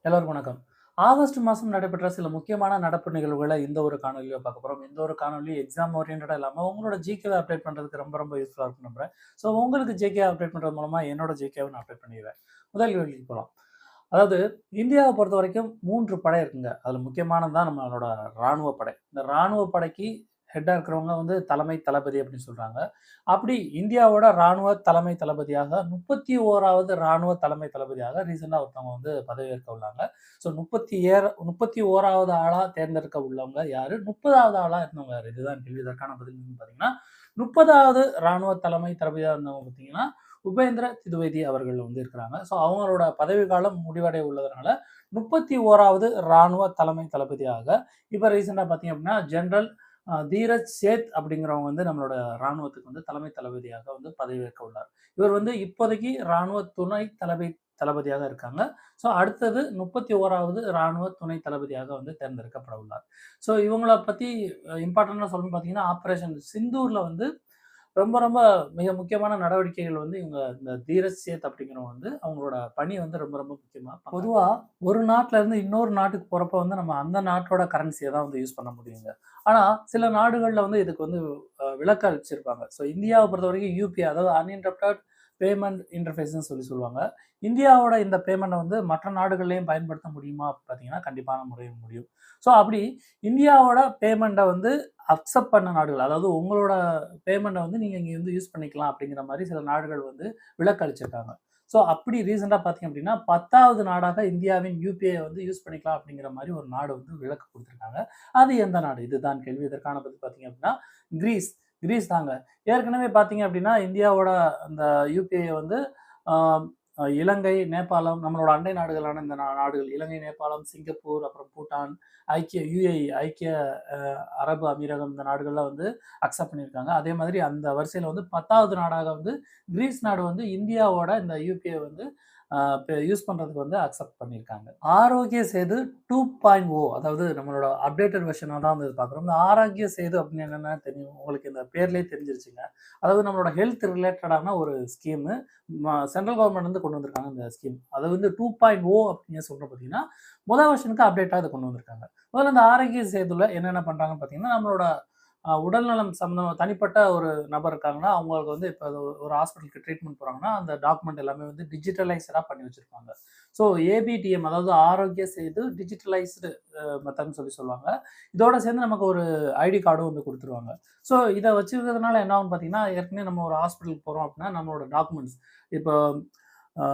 எல்லோருக்கும் வணக்கம். ஆகஸ்ட் மாதம் நடைபெற்ற சில முக்கியமான நடப்பு நிகழ்வுகள இந்த ஒரு காணொளியில பார்க்க போறோம். இந்த ஒரு காணொளி எக்ஸாம் ஓரியன்டடா இல்லாம உங்களோட ஜிகேவ அப்டேட் பண்றதுக்கு ரொம்ப யூஸ்ஃபுல்லா இருக்கும்னு நம்புறேன். ஸோ உங்களுக்கு ஜிகே அப்டேட் பண்றது மூலமா என்னோட ஜிகேவ நான் அப்டேட் பண்ணிருவேன். முதல் கேள்விக்கு போலாம். அதாவது இந்தியாவ பொறுத்தவரைக்கும் 3 படை இருக்குங்க. அதுல முக்கியமானது தான் நம்மளோட ராணுவ படை. இந்த ராணுவ படைக்கு ஹெட்டா இருக்கிறவங்க வந்து தலைமை தளபதி அப்படின்னு சொல்றாங்க. அப்படி இந்தியாவோட ராணுவ தலைமை தளபதியாக 31வது ராணுவ தலைமை தளபதியாக ரீசென்ட்டா ஒருத்தவங்க வந்து பதவியேற்க உள்ளாங்க. ஸோ 31வது ஆளா தேர்ந்தெடுக்க உள்ளவங்க யாரு? 30வது ஆளா இருந்தவங்க யாரு? இதுதான் கேள்வி. இதற்கான பதில் என்னன்னு பார்த்தீங்கன்னா, 30வது ராணுவ தலைமை தளபதியா இருந்தவங்க பார்த்தீங்கன்னா, உபேந்திர திதுவேதி அவர்கள் வந்து இருக்கிறாங்க. ஸோ அவங்களோட பதவி காலம் முடிவடைய உள்ளதுனால 31வது ராணுவ தலைமை தளபதியாக இப்ப ரீசென்ட்டா பார்த்தீங்க அப்படின்னா, ஜெனரல் தீரஜ் சேத் அப்படிங்கிறவங்க வந்து நம்மளோட ராணுவத்துக்கு வந்து தலைமை தளபதியாக வந்து பதவியேற்க உள்ளார். இவர் வந்து இப்போதைக்கு ராணுவ துணை தளபதியாக இருக்காங்க. ஸோ அடுத்தது 31வது ராணுவ துணை தளபதியாக வந்து தேர்ந்தெடுக்கப்பட உள்ளார். ஸோ இவங்கள பத்தி இம்பார்ட்டன்ட்டா சொல்லணும்னு பார்த்தீங்கன்னா, ஆப்பரேஷன் சிந்தூர்ல வந்து ரொம்ப மிக முக்கியமான நடவடிக்கைகள் வந்து இவங்க இந்த தீரஜ் சேத் அப்படிங்கிறவங்க வந்து அவங்களோட பணி வந்து ரொம்ப முக்கியமா பொதுவா ஒரு நாட்டுல இருந்து இன்னொரு நாட்டுக்கு போறப்ப வந்து நம்ம அந்த நாட்டோட கரன்சியை தான் வந்து யூஸ் பண்ண முடியுங்க. ஆனா சில நாடுகள்ல வந்து இதுக்கு வந்து விலக்கு அளிச்சிருப்பாங்க. ஸோ இந்தியாவை பொறுத்த வரைக்கும் யூபிஐ அதாவது அன்இன்டரப்டட் பேமெண்ட் இன்டர்ஃபேஸ்ன்னு சொல்லுவாங்க. இந்தியாவோட இந்த பேமெண்ட்டை வந்து மற்ற நாடுகள்லயும் பயன்படுத்த முடியுமா பார்த்தீங்கன்னா, கண்டிப்பான முறையில் முடியும். ஸோ அப்படி இந்தியாவோட பேமெண்ட்டை வந்து அக்செப்ட் பண்ண நாடுகள், அதாவது உங்களோட பேமெண்ட்டை வந்து நீங்க இங்க வந்து யூஸ் பண்ணிக்கலாம் அப்படிங்கிற மாரி சில நாடுகள் வந்து விலக்கு அளிச்சிருக்காங்க. ஸோ அப்படி ரீசென்ட்டா பார்த்தீங்க அப்படின்னா, 10வது நாடாக இந்தியாவின் யுபிஐ வந்து யூஸ் பண்ணிக்கலாம் அப்படிங்கிற மாரி ஒரு நாடு வந்து விலக்கு குடுத்துருக்காங்க. அது எந்த நாடு? இதுதான் கேள்வி. இதற்கான பதில் பார்த்தீங்க அப்படின்னா, கிரீஸ். கிரீஸ் தாங்க. ஏற்கனவே பார்த்தீங்க அப்படின்னா, இந்தியாவோட அந்த யுபிஐ வந்து ஆ இலங்கை, நேபாளம் நம்மளோட அண்டை நாடுகளான இந்த நாடுகள் இலங்கை, நேபாளம், சிங்கப்பூர், அப்புறம் பூட்டான், ஐக்கிய அ அரபு அமீரகம் இந்த நாடுகள்லாம் வந்து அக்செப்ட் பண்ணியிருக்காங்க. அதே மாதிரி அந்த வரிசையில வந்து 10வது நாடாக வந்து கிரீஸ் நாடு வந்து இந்தியாவோட இந்த யுபிஐ வந்து யூஸ் பண்றதுக்கு வந்து அக்செப்ட் பண்ணியிருக்காங்க. ஆரோக்கிய சேது 2.0 அதாவது நம்மளோட அப்டேட்டட் வெர்ஷனா தான் வந்து பார்க்குறோம். இந்த ஆரோக்கிய சேது அப்படின்னு என்னன்னா தெரியும். உங்களுக்கு இந்த பேர்லயே தெரிஞ்சிருச்சுங்க. அதாவது நம்மளோட ஹெல்த் ரிலேட்டடான ஒரு ஸ்கீமு. சென்ட்ரல் கவர்மெண்ட் வந்து கொண்டு வந்திருக்காங்க இந்த ஸ்கீம். அது வந்து 2.0 அப்படின்னு சொல்றோம் பார்த்தீங்கன்னா, முதல் வெர்ஷனுக்கு அப்டேட்டா இத கொண்டு வந்திருக்காங்க. முதல்ல இந்த ஆரோக்கிய சேதுல என்னென்ன பண்றாங்கன்னு பார்த்தீங்கன்னா, நம்மளோட உடல்நலம் சம்மந்தமா தனிப்பட்ட ஒரு நபர் இருக்காங்கன்னா, அவங்களுக்கு வந்து இப்ப ஒரு ஹாஸ்பிட்டலுக்கு ட்ரீட்மெண்ட் போறாங்கன்னா, அந்த டாக்குமெண்ட் எல்லாமே வந்து டிஜிட்டலைஸ்டா பண்ணி வச்சிருப்பாங்க. ஸோ ஏபிடிஎம் அதாவது ஆரோக்கிய சேது டிஜிட்டலைஸ்டு மெத்தட்ன்னு சொல்லுவாங்க. இதோட சேர்ந்து நமக்கு ஒரு ஐடி கார்டும் வந்து குடுத்துருவாங்க. ஸோ இத வச்சிருக்கிறதுனால என்ன ஆகும்னு பார்த்தீங்கன்னா, ஏற்கனவே நம்ம ஒரு ஹாஸ்பிட்டலுக்கு போறோம் அப்படின்னா, நம்மளோட டாக்குமெண்ட்ஸ் இப்போ ஆ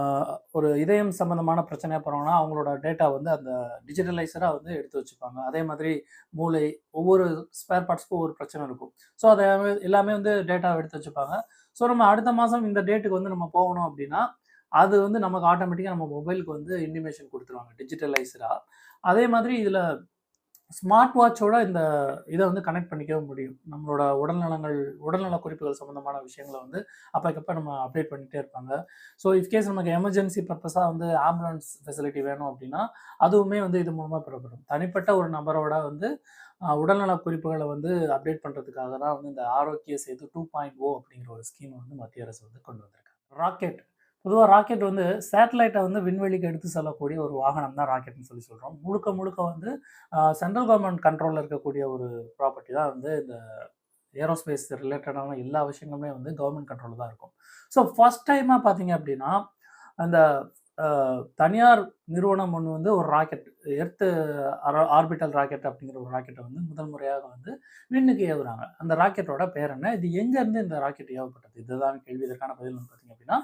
ஒரு இதயம் சம்மந்தமான பிரச்சனையா போறாங்கன்னா, அவங்களோட டேட்டா வந்து அந்த டிஜிட்டலைஸ்டா வந்து எடுத்து வச்சுப்பாங்க. அதே மாதிரி மூளை, ஒவ்வொரு ஸ்பேர் பார்ட்ஸ்க்கும் ஒவ்வொரு பிரச்சனை இருக்கும். ஸோ அத எல்லாமே வந்து டேட்டாவ எடுத்து வச்சுப்பாங்க. ஸோ நம்ம அடுத்த மாசம் இந்த டேட்டுக்கு வந்து நம்ம போகணும் அப்டின்னா, அது வந்து நமக்கு ஆட்டோமேட்டிக்கா நம்ம மொபைலுக்கு வந்து இன்டிமேஷன் குடுத்துருவாங்க டிஜிட்டலைஸ்டா. அதே மாதிரி இதுல ஸ்மார்ட் வாட்சோட இந்த இத வந்து கனெக்ட் பண்ணிக்கவே முடியும். நம்மளோட உடல்நல குறிப்புகள் சம்மந்தமான விஷயங்கள வந்து அப்பக்கப்ப நம்ம அப்டேட் பண்ணிட்டே இருப்பாங்க. ஸோ இன்கேஸ் நமக்கு எமர்ஜென்சி பர்ப்பஸா வந்து ஆம்புலன்ஸ் ஃபெசிலிட்டி வேணும் அப்டின்னா, அதுவுமே வந்து இது மூலமா பெறப்படும். தனிப்பட்ட ஒரு நபரோட வந்து உடல்நல குறிப்புகள வந்து அப்டேட் பண்றதுக்காக தான் வந்து இந்த ஆரோக்கிய சேது 2.0 அப்படிங்கிற ஒரு ஸ்கீம வந்து மத்திய அரசு வந்து கொண்டு வந்திருக்காங்க. ராக்கெட். பொதுவா ராக்கெட் வந்து சேட்டலைட்ட வந்து விண்வெளிக்கு எடுத்து செல்லக்கூடிய ஒரு வாகனம் தான் ராக்கெட்ன்னு சொல்றோம். முழுக்க வந்து சென்ட்ரல் கவர்ன்மெண்ட் கண்ட்ரோல்ல இருக்கக்கூடிய ஒரு ப்ராப்பர்ட்டி தான் வந்து இந்த ஏரோஸ்பேஸ் ரிலேட்டடான எல்லா விஷயங்களுமே வந்து கவர்ன்மெண்ட் கண்ட்ரோல்ல தான் இருக்கும். ஸோ ஃபர்ஸ்ட் டைமா பார்த்தீங்க அப்படின்னா, அந்த தனியார் நிறுவனம் ஒண்ணு வந்து ஒரு ராக்கெட் எர்த் ஆர்பிட்டல் ராக்கெட் அப்படிங்கிற ஒரு ராக்கெட்ட வந்து முதல் முறையாக வந்து விண்ணுக்கு ஏவுறாங்க. அந்த ராக்கெட்டோட பேர் என்ன? இது எங்கேருந்து இந்த ராக்கெட் ஏவப்பட்டது? இதுதான் கேள்வி. இதற்கான பதில் வந்து பார்த்தீங்க அப்படின்னா,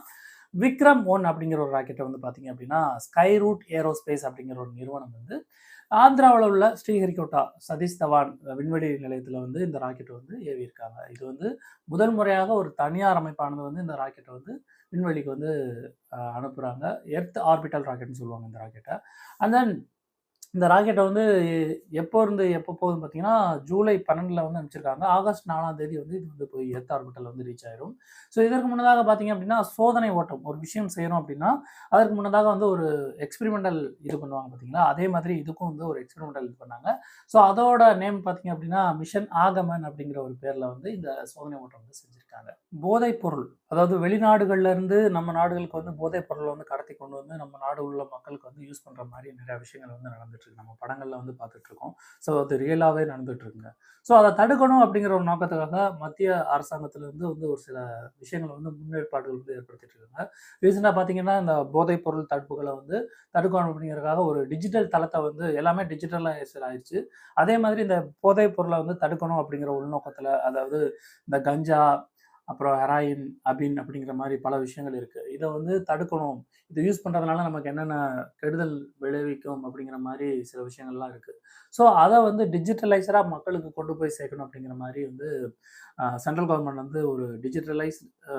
விக்ரம் 1 அப்படிங்கிற ஒரு ராக்கெட்ட வந்து பார்த்தீங்க அப்படின்னா, ஸ்கை ரூட் ஏரோஸ்பேஸ் அப்படிங்கிற ஒரு நிறுவனம் வந்து ஆந்திராவுல உள்ள ஸ்ரீஹரிகோட்டா சதீஷ் தவான் விண்வெளி நிலையத்தில வந்து இந்த ராக்கெட்ட வந்து ஏவியிருக்காங்க. இது வந்து முதல் முறையாக ஒரு தனியார் அமைப்பானது வந்து இந்த ராக்கெட்ட வந்து விண்வெளிக்கு வந்து அனுப்புறாங்க. எர்த் ஆர்பிட்டல் ராக்கெட்ன்னு சொல்லுவாங்க இந்த ராக்கெட்ட. அண்ட் தென் இந்த ராக்கெட்ட வந்து எப்போ இருந்து எப்போ போகுதுன்னு பார்த்தீங்கன்னா, ஜூலை 12ல வந்து அனுப்பிச்சிருக்காங்க. ஆகஸ்ட் 4ஆம் தேதி வந்து இது வந்து போய் எர்த் ஆர்பிட்டல் வந்து ரீச் ஆயிரும். ஸோ இதற்கு முன்னதாக பார்த்தீங்க அப்படின்னா, சோதனை ஓட்டம் ஒரு விஷயம் செய்றோம் அப்படின்னா, அதற்கு முன்னதாக வந்து ஒரு எக்ஸ்பெரிமெண்டல் இது பண்ணுவாங்க பார்த்தீங்களா? அதே மாதிரி இதுக்கும் வந்து ஒரு எக்ஸ்பெரிமெண்டல் இது பண்ணாங்க. ஸோ அதோட நேம் பார்த்தீங்க அப்படின்னா, மிஷன் ஆகமன் அப்படிங்கிற ஒரு பேர்ல வந்து இந்த சோதனை ஓட்டம் வந்து செஞ்சிருக்காங்க. போதைப் பொருள் அதாவது வெளிநாடுகள்ல இருந்து நம்ம நாடுகளுக்கு வந்து போதைப் பொருள வந்து கடத்தி கொண்டு வந்து நம்ம நாடு உள்ள மக்களுக்கு வந்து யூஸ் பண்ற மாரி நிறைய விஷயங்கள் வந்து நடந்துட்டு இருக்கு. நம்ம படங்கள்ல வந்து பார்த்துட்டு இருக்கோம். ஸோ அது ரியலாவே நடந்துட்டு இருக்குங்க. ஸோ அத தடுக்கணும் அப்படிங்கிற ஒரு நோக்கத்துக்காக மத்திய அரசாங்கத்திலிருந்து வந்து ஒரு சில விஷயங்கள வந்து முன்னேற்பாடுகள் வந்து ஏற்படுத்திட்டு இருக்காங்க. ரீசென்ட்டா பார்த்தீங்கன்னா, இந்த போதைப் பொருள் தடுப்புகள வந்து தடுக்கணும் அப்படிங்கிறதுக்காக ஒரு டிஜிட்டல் தளத்த வந்து எல்லாமே டிஜிட்டலைஸ்ட் ஆயிருச்சு. அதே மாதிரி இந்த போதைப் பொருள வந்து தடுக்கணும் அப்படிங்கிற உள்நோக்கத்துல, அதாவது இந்த கஞ்சா, அப்புறம் ஹெராயின், அபின் அப்படிங்கிற மாரி பல விஷயங்கள் இருக்கு. இத வந்து தடுக்கணும். இத யூஸ் பண்றதுனால நமக்கு என்னென்ன கெடுதல் விளைவிக்கும் அப்படிங்கிற மாரி சில விஷயங்கள்லாம் இருக்கு. ஸோ அத வந்து டிஜிட்டலைஸ்டா மக்களுக்கு கொண்டு போய் சேர்க்கணும் அப்படிங்கிற மாரி வந்து சென்ட்ரல் கவர்ன்மெண்ட் வந்து ஒரு டிஜிட்டலைஸ்ட் அ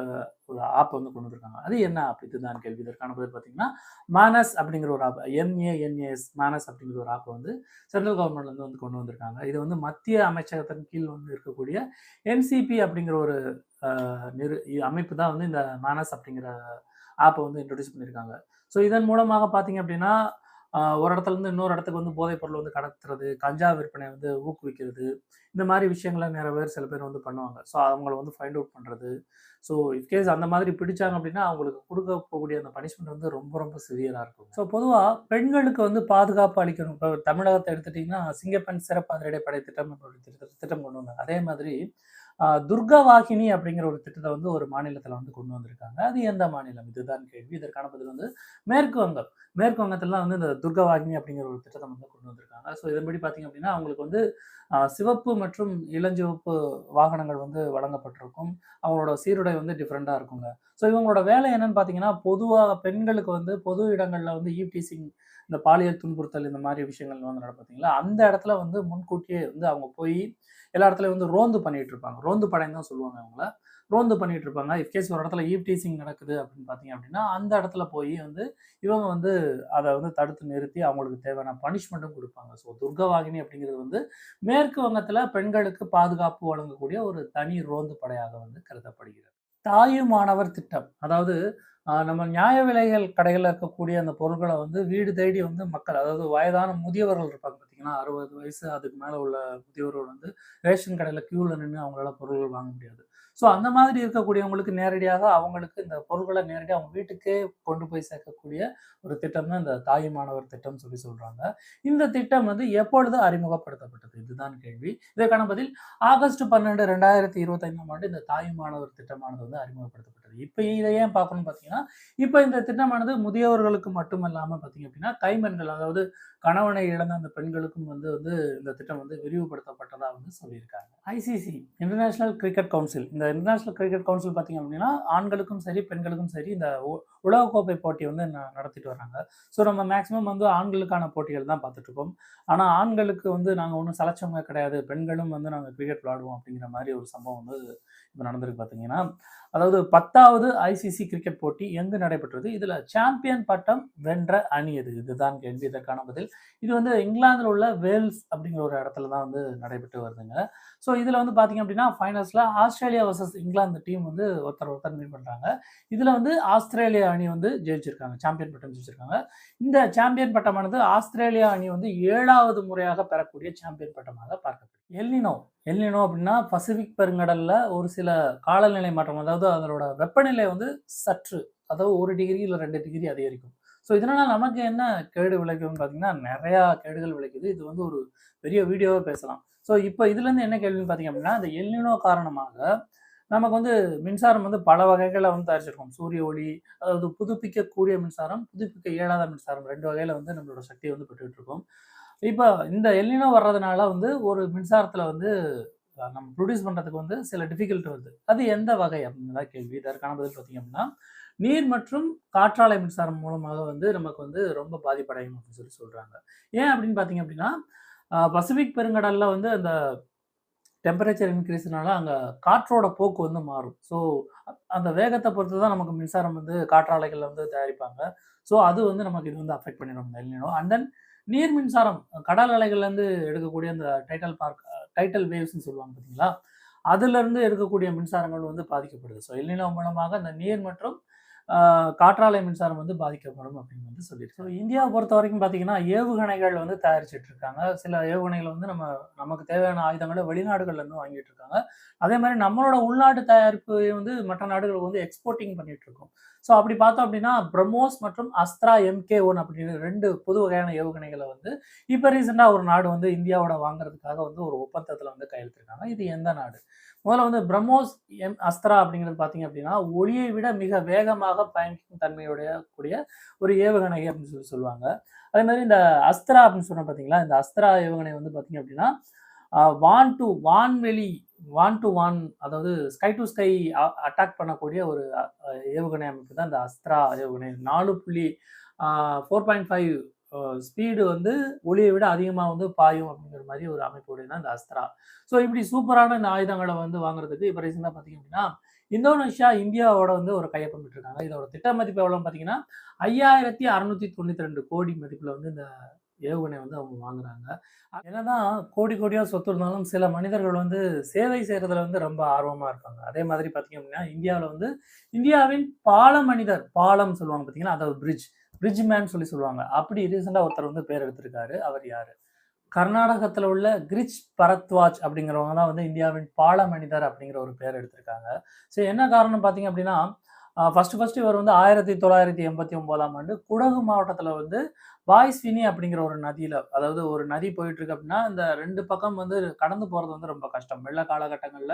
ஒரு ஆப் வந்து கொண்டு வந்திருக்காங்க. அது என்ன ஆப்? இதுதான் கேள்வி. இதற்கான பதில் பார்த்தீங்கன்னா, மானஸ் அப்படிங்கிற ஒரு ஆப். MANAS மானஸ் அப்படிங்கிற ஒரு ஆப் வந்து சென்ட்ரல் கவர்ன்மெண்ட்லேருந்து வந்து கொண்டு வந்திருக்காங்க. இது வந்து மத்திய அமைச்சகத்தின் கீழ் வந்து இருக்கக்கூடிய NCP அப்படிங்கிற ஒரு அ அமைப்பு தான் வந்து இந்த மானஸ் அப்படிங்கிற ஆப்ப வந்து இன்ட்ரோடியூஸ் பண்ணியிருக்காங்க. ஸோ இதன் மூலமாக பார்த்தீங்க அப்படின்னா, ஒரு இடத்துலருந்து இன்னொரு இடத்துக்கு வந்து போதைப் பொருள் வந்து கடத்துறது, கஞ்சா விற்பனை வந்து ஊக்குவிக்கிறது, இந்த மாரி விஷயங்கள நிறைய பேர் சில பேர் வந்து பண்ணுவாங்க. ஸோ அவங்கள வந்து ஃபைண்ட் அவுட் பண்றது. ஸோ இன்கேஸ் அந்த மாதிரி பிடிச்சாங்க அப்படின்னா, அவங்களுக்கு குடுக்க போகக்கூடிய அந்த பனிஷ்மென்ட் வந்து ரொம்ப ரொம்ப சிவியரா இருக்கும். ஸோ பொதுவா பெண்களுக்கு வந்து பாதுகாப்பு அளிக்கணும். இப்ப தமிழகத்த எடுத்துட்டீங்கன்னா, சிங்கப்பெண் சிறப்பு அதிரடிப்படை திட்டம் ஒரு திட்டம் கொண்டு வந்தாங்க. அதே மாதிரி துர்கவாகினி அப்படிங்கிற ஒரு திட்டத்த வந்து ஒரு மாநிலத்தில வந்து கொண்டு வந்திருக்காங்க. அது எந்த மாநிலம்? இதுதான் கேள்வி. இதற்கான பதில் வந்து மேற்கு வங்கம். மேற்கு வங்கத்தில வந்து இந்த துர்கவாகினி அப்படிங்கிற ஒரு திட்டத்த வந்து கொண்டு வந்திருக்காங்க. ஸோ இதன்படி பார்த்தீங்க அப்படின்னா, அவங்களுக்கு வந்து சிவப்பு மற்றும் இளஞ்சிவப்பு வாகனங்கள் வந்து வழங்கப்பட்டிருக்கும். அவங்களோட சீருடை வந்து டிஃபரெண்ட்டா இருக்குங்க. ஸோ இவங்களோட வேலை என்னன்னு பார்த்தீங்கன்னா, பொதுவா பெண்களுக்கு வந்து பொது இடங்கள்ல வந்து ஈவ் டீசிங், இந்த பாலியல் துன்புறுத்தல் இந்த மாரி விஷயங்கள் வந்து நடக்கும் பார்த்தீங்களா, அந்த இடத்துல வந்து முன்கூட்டியே வந்து அவங்க போய் எல்லா இடத்துலயும் வந்து ரோந்து பண்ணிட்டு இருப்பாங்க. ரோந்து படைன்னு தான் சொல்லுவாங்க அவங்கள. ரோந்து பண்ணிட்டு இருப்பாங்க. இன்கேஸ் ஒரு இடத்துல ஈவ் டீசிங் நடக்குது அப்படின்னு பார்த்தீங்க அப்படின்னா, அந்த இடத்துல போய் வந்து இவங்க வந்து அத வந்து தடுத்து நிறுத்தி அவங்களுக்கு தேவையான பனிஷ்மென்ட்டும் குடுப்பாங்க. ஸோ துர்கவாகினி அப்படிங்கிறது வந்து மேற்கு வங்கத்தில பெண்களுக்கு பாதுகாப்பு வழங்கக்கூடிய ஒரு தனி ரோந்து படையாக வந்து கருதப்படுகிறது. தாயுமானவர் திட்டம். அதாவது நம்ம நியாய விலைகள் கடைகள்ல இருக்கக்கூடிய அந்த பொருட்கள வந்து வீடு தேடி வந்து மக்கள், அதாவது வயதான முதியவர்கள் இருப்பாங்க பார்த்தீங்கன்னா, 60 வயசு அதுக்கு மேல உள்ள முதியவர்கள் வந்து ரேஷன் கடையில கியூல நின்னு அவங்களால பொருட்கள் வாங்க முடியாது. ஸோ அந்த மாதிரி இருக்கக்கூடியவங்களுக்கு நேரடியாக அவங்களுக்கு இந்த பொருட்கள நேரடியா அவங்க வீட்டுக்கே கொண்டு போய் சேர்க்கக்கூடிய ஒரு திட்டம் தான் இந்த தாயுமானவர் திட்டம்னு சொல்லி சொல்றாங்க. இந்த திட்டம் வந்து எப்பொழுது அறிமுகப்படுத்தப்பட்டது? இதுதான் கேள்வி. இதற்கான பதில் ஆகஸ்ட் 12, 2025ஆம் ஆண்டு இந்த தாயுமானவர் திட்டமானது வந்து அறிமுகப்படுத்தப்பட்டது. இப்ப இத ஏன் பார்க்கணும்னு பார்த்தீங்கன்னா, இப்ப இந்த திட்டமானது முதியவர்களுக்கு மட்டுமல்லாம பார்த்தீங்க அப்படின்னா, கைம்பெண்கள், அதாவது கணவனை இழந்த அந்த பெண்களுக்கும் வந்து வந்து இந்த திட்டம் வந்து விரிவுபடுத்தப்பட்டதா வந்து சொல்லியிருக்காங்க. ICC international cricket council. இந்த இன்டர்நேஷனல் கிரிக்கெட் கவுன்சில் பார்த்தீங்க அப்படின்னா, ஆண்களுக்கும் சரி, பெண்களுக்கும் சரி இந்த உலகக்கோப்பை போட்டி வந்து நடத்திட்டு வர்றாங்க. ஸோ நம்ம மேக்ஸிமம் வந்து ஆண்களுக்கான போட்டிகள் தான் பார்த்துட்டு இருக்கோம். ஆனா ஆண்களுக்கு வந்து நாங்க ஒண்ணும் சளைச்சவங்க கிடையாது. பெண்களும் வந்து நாங்க கிரிக்கெட் விளையாடுவோம் அப்படிங்கிற மாரி ஒரு சம்பவம் வந்து இப்ப நடந்திருக்கு பார்த்தீங்கன்னா, அதாவது 10வது ICC கிரிக்கெட் போட்டி எங்கு நடைபெற்றது? இதுல சாம்பியன் பட்டம் வென்ற அணி எது? இதுதான் கேள்வி. இதற்கான பதில். இது வந்து இங்கிலாந்துல உள்ள வேல்ஸ் அப்படிங்கிற ஒரு இடத்துல தான் வந்து நடைபெற்று வருதுங்க. ஸோ இதுல வந்து பார்த்தீங்க அப்படின்னா, ஃபைனல்ஸ்ல ஆஸ்திரேலியா வெர்சஸ் இங்கிலாந்து டீம் வந்து ஒருத்தர் மீட் பண்றாங்க. இதுல வந்து ஆஸ்திரேலியா அணி வந்து ஜெயிச்சிருக்காங்க. சாம்பியன் பட்டம் ஜெயிச்சிருக்காங்க. இந்த சாம்பியன் பட்டமானது ஆஸ்திரேலியா அணி வந்து 7வது முறையாக பெறக்கூடிய சாம்பியன் பட்டமாக பார்க்கப்படுது. எல்னினோ. எல்னினோ அப்படின்னா பசிபிக் பெருங்கடல்ல ஒரு சில காலநிலை மாற்றம், அதாவது அதனோட வெப்பநிலை வந்து சற்று, அதாவது 1 டிகிரி இல்ல 2 டிகிரி அதிகரிக்கும். ஸோ இதனால நமக்கு என்ன கேடு விளைக்கும்னு பார்த்தீங்கன்னா, நெறையா கேடுகள் விளைக்குது. இது வந்து ஒரு பெரிய வீடியோவா பேசலாம். ஸோ இப்ப இதுலருந்து என்ன கேள்வின்னு பார்த்தீங்க அப்படின்னா, இந்த எல்னினோ காரணமாக நமக்கு வந்து மின்சாரம் வந்து பல வகைகள்ல வந்து தயாரிச்சிருக்கோம். சூரிய ஒளி, அதாவது புதுப்பிக்கக்கூடிய மின்சாரம், புதுப்பிக்க இயலாத மின்சாரம் 2 வகையில வந்து நம்மளோட சக்திய வந்து பெற்றுட்டு இருக்கோம். இப்ப இந்த எல்னினோ வர்றதுனால வந்து ஒரு மின்சாரத்துல வந்து நம்ம ப்ரொடியூஸ் பண்றதுக்கு வந்து சில டிஃபிகல்ட் வருது. அது எந்த வகை அப்படின்னு தான் கேள்வி. இதற்கான பதில் பார்த்தீங்க அப்படின்னா, நீர் மற்றும் காற்றாலை மின்சாரம் மூலமாக வந்து நமக்கு வந்து ரொம்ப பாதிப்படையும் அப்படின்னு சொல்லி சொல்றாங்க. ஏன் அப்படின்னு பார்த்தீங்க அப்படின்னா, பசிபிக் பெருங்கடல்ல வந்து அந்த டெம்பரேச்சர் இன்கிரீஸ்னால அங்க காற்றோட போக்கு வந்து மாறும். ஸோ அந்த வேகத்த பொறுத்து தான் நமக்கு மின்சாரம் வந்து காற்றாலைகள்ல வந்து தயாரிப்பாங்க. ஸோ அது வந்து நமக்கு இது வந்து அஃபெக்ட் பண்ணிரும் இந்த எல்னினோ. அண்ட் தென் நீர் மின்சாரம், கடல் அலைகள்லேருந்து எடுக்கக்கூடிய அந்த டைடல் வேவ்ஸ்ன்னு சொல்லுவாங்க பார்த்தீங்களா? அதுலருந்து எடுக்கக்கூடிய மின்சாரங்கள் வந்து பாதிக்கப்படுது. ஸோ எல்னினோ மூலமாக இந்த நீர் மற்றும் காற்றாலை மின்சாரம் வந்து பாதிக்கப்படும் அப்படின்னு வந்து சொல்லியிருக்காங்க. இந்தியாவை பொறுத்த வரைக்கும் பார்த்தீங்கன்னா, ஏவுகணைகள் வந்து தயாரிச்சுட்டு இருக்காங்க. சில ஏவுகணைகள் வந்து நமக்கு தேவையான ஆயுதங்கள வெளிநாடுகள்ல இருந்து வாங்கிட்டு இருக்காங்க. அதே மாரி நம்மளோட உள்நாட்டு தயாரிப்பு வந்து மற்ற நாடுகளுக்கு வந்து எக்ஸ்போர்ட்டிங் பண்ணிட்டு இருக்கோம். ஸோ அப்படி பார்த்தோம் அப்படின்னா, பிரம்மோஸ் மற்றும் அஸ்த்ரா MK1 அப்படின்னு 2 புது வகையான ஏவுகணைகள வந்து இப்ப ரீசென்ட்டா ஒரு நாடு வந்து இந்தியாவோட வாங்குறதுக்காக வந்து ஒரு ஒப்பந்தத்துல வந்து கையெழுத்திருக்காங்க. இது எந்த நாடு? முதல்ல வந்து பிரம்மோஸ் அஸ்த்ரா அப்படிங்கிறது பார்த்தீங்க அப்படின்னா, ஒளியை விட மிக வேகமாக பயணிக்கும் தன்மையுடைய கூடிய ஒரு ஏவுகணை அப்படின்னு சொல்லுவாங்க. அதே மாரி இந்த அஸ்த்ரா அப்படின்னு சொன்னேன் பார்த்தீங்களா, இந்த அஸ்த்ரா ஏவுகணை வந்து பார்த்தீங்க அப்படின்னா, வான்வெளி வான் டூ வான் அதாவது ஸ்கை டூ ஸ்கை அட்டாக் பண்ணக்கூடிய ஒரு ஏவுகணை அமைப்பு தான் இந்த அஸ்த்ரா ஏவுகணை. 4.5 ஸ்பீடு வந்து ஒளியை விட அதிகமா வந்து பாயும் அப்படிங்கிற மாரி ஒரு அமைப்புடையது தான் இந்த அஸ்த்ரா. ஸோ இப்படி சூப்பரான இந்த ஆயுதங்கள வந்து வாங்குறதுக்கு இப்ப ரீசென்ட்டா பார்த்தீங்க அப்படின்னா, இந்தோனேஷியா இந்தியாவோட வந்து ஒரு கையொப்பம் இட்டிருக்காங்க. இதோட திட்ட மதிப்பு எவ்வளோன்னு பார்த்தீங்கன்னா, 5,692 கோடி மதிப்புல வந்து இந்த ஏவுகணை வந்து அவங்க வாங்குறாங்க. என்னதான் கோடி கோடியா சொத்து இருந்தாலும் சில மனிதர்கள் வந்து சேவை செய்றதுல வந்து ரொம்ப ஆர்வமா இருப்பாங்க. அதே மாதிரி பார்த்தீங்க அப்படின்னா, இந்தியாவுல வந்து இந்தியாவின் பாலம் சொல்லுவாங்க பார்த்தீங்களா, அதாவது பிரிட்ஜ் மேன் சொல்லுவாங்க. அப்படி ரீசென்ட்டா ஒருத்தர் வந்து பேர் எடுத்திருக்காரு. அவர் யாரு? கர்நாடகத்துல உள்ள கிரிச் பரத்வாஜ் அப்படிங்கிறவங்க தான் வந்து இந்தியாவின் பால மனிதர் அப்படிங்கிற ஒரு பேர் எடுத்திருக்காங்க. சரி என்ன காரணம் பார்த்தீங்க அப்படின்னா, ஃபர்ஸ்ட் இவர் வந்து 1989ஆம் ஆண்டு குடகு மாவட்டத்துல வந்து வாய்ஸ்வினி அப்படிங்கிற ஒரு நதியில, அதாவது ஒரு நதி போயிட்டு இருக்கு அப்படின்னா, இந்த 2 பக்கம் வந்து கடந்து போறது வந்து ரொம்ப கஷ்டம். வெள்ள காலகட்டங்கள்ல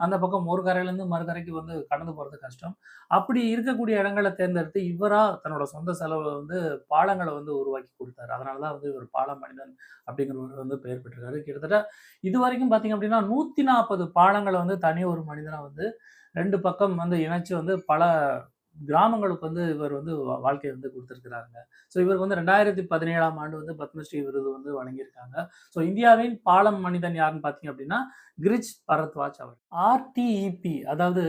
அந்த பக்கம் ஒரு கரையிலேருந்து மறுகரைக்கு வந்து கடந்து போறது கஷ்டம். அப்படி இருக்கக்கூடிய இடங்கள தேர்ந்தெடுத்து இவரா தன்னோட சொந்த செலவுல வந்து பாலங்கள வந்து உருவாக்கி குடுத்தாரு. அதனால தான் வந்து இவர் பால மனிதன் அப்படிங்கிறவரு வந்து பெயர் பெற்றிருக்காரு. கிட்டத்தட்ட இதுவரைக்கும் பார்த்தீங்க அப்படின்னா, 140 பாலங்கள வந்து தனி ஒரு மனிதனா வந்து 2 பக்கம் வந்து இணைச்சு வந்து பல கிராமங்களுக்கு வந்து இவர் வந்து வாழ்க்கைய வந்து குடுத்திருக்கிறாருங்க. ஸோ இவருக்கு வந்து 2017ஆம் ஆண்டு வந்து பத்மஸ்ரீ விருது வந்து வழங்கியிருக்காங்க. ஸோ இந்தியாவின் பாலம் மனிதன் யாருன்னு பார்த்தீங்க அப்படின்னா, கிரிச் பரத்வாஜ் அவர். RTEP அதாவது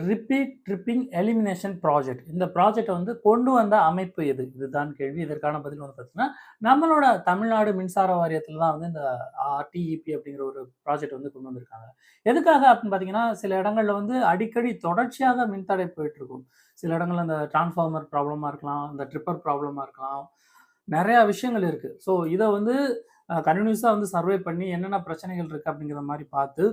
ரிப்பீட் ட்ரிப்பிங் எலிமினேஷன் ப்ராஜெக்ட். இந்த ப்ராஜெக்ட்ட வந்து கொண்டு வந்த அமைப்பு எது? இதுதான் கேள்வி. இதற்கான பதில் வந்து பார்த்தீங்கன்னா, நம்மளோட தமிழ்நாடு மின்சார வாரியத்தில தான் வந்து இந்த RTEP அப்படிங்கிற ஒரு ப்ராஜெக்ட் வந்து கொண்டு வந்திருக்காங்க. எதுக்காக அப்படின்னு பார்த்தீங்கன்னா, சில இடங்கள்ல வந்து அடிக்கடி தொடர்ச்சியாக மின்தடை போயிட்டுருக்கும். சில இடங்கள்ல அந்த டிரான்ஸ்ஃபார்மர் ப்ராப்ளமா இருக்கலாம், இந்த ட்ரிப்பர் ப்ராப்ளமா இருக்கலாம். நெறையா விஷயங்கள் இருக்கு. ஸோ இத வந்து கன்டினியூஸா வந்து சர்வே பண்ணி என்னென்ன பிரச்சனைகள் இருக்கு அப்படிங்கிற மாரி பார்த்து,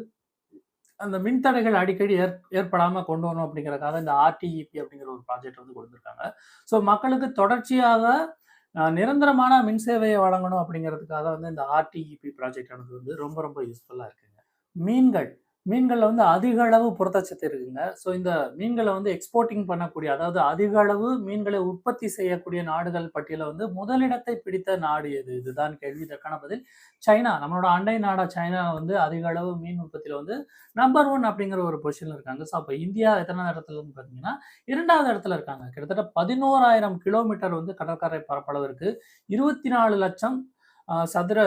அந்த மின்தடைகள் அடிக்கடி ஏற்படாம கொண்டு வரணும் அப்படிங்கிறதுக்காக இந்த RTEP அப்படிங்கிற ஒரு ப்ராஜெக்ட் வந்து கொடுத்துருக்காங்க. ஸோ மக்களுக்கு தொடர்ச்சியாக நிரந்தரமான மின் சேவைய வழங்கணும் அப்படிங்கிறதுக்காக வந்து இந்த RTEP ப்ராஜெக்ட் ஆனது வந்து ரொம்ப ரொம்ப யூஸ்ஃபுல்லா இருக்குங்க. மீன்கள். மீன்கள்ல வந்து அதிக அளவு புரதச்சத்து இருக்குங்க. ஸோ இந்த மீன்கள வந்து எக்ஸ்போர்ட்டிங் பண்ணக்கூடிய, அதாவது அதிக அளவு மீன்களை உற்பத்தி செய்யக்கூடிய நாடுகள் பட்டியல்ல வந்து முதலிடத்தை பிடித்த நாடு எது? இதுதான் கேள்வி. இதற்கான பதில் சைனா. நம்மளோட அண்டை நாடா சைனா வந்து அதிக அளவு மீன் உற்பத்தியில வந்து நம்பர் 1 அப்படிங்கிற ஒரு பொசிஷன்ல இருக்காங்க. ஸோ அப்ப இந்தியா எத்தனாவது இடத்துல இருக்குன்னு பார்த்தீங்கன்னா, 2வது இடத்துல இருக்காங்க. கிட்டத்தட்ட 11,000 கிலோமீட்டர் வந்து கடற்கரை பரப்பளவு இருக்கு. 24 லட்சம் சதுர